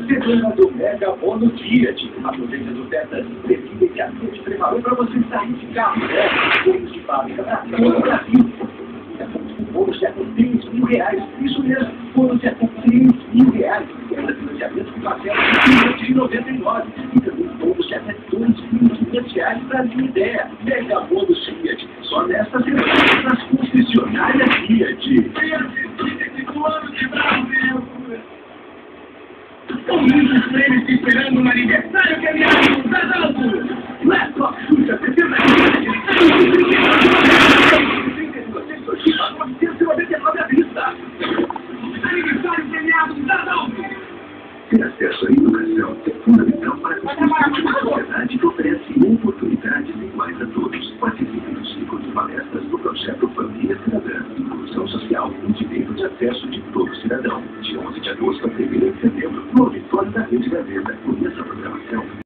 Semana do Mega Bônus Fiat. Aproveite as ofertas previsíveis que a Fiat preparou para você sair de carro. Bônus de fábrica para todo o Brasil. O bônus é com R$3.000. Isso mesmo, bônus é com R$3.000. E ainda financiamento com parcela de R$599. E também bônus é até R$2.500 para a minha ideia. Mega Bônus Fiat. Só nesta semana nas concessionárias Fiat. São muitos prêmios te esperando no aniversário premiado da Dalto. Laptop Xuxa 60 499 à vista. Aniversário premiado da Dalto. Ter acesso à educação é fundamental para construir uma sociedade que oferece oportunidades iguais a todos. Participe do ciclo de palestras do projeto Família Cidadã. Inclusão social, um direito de acesso de todo cidadão. De 11 de agosto a 1º de setembro, no auditório da Rede Gazeta. Conheça a programação.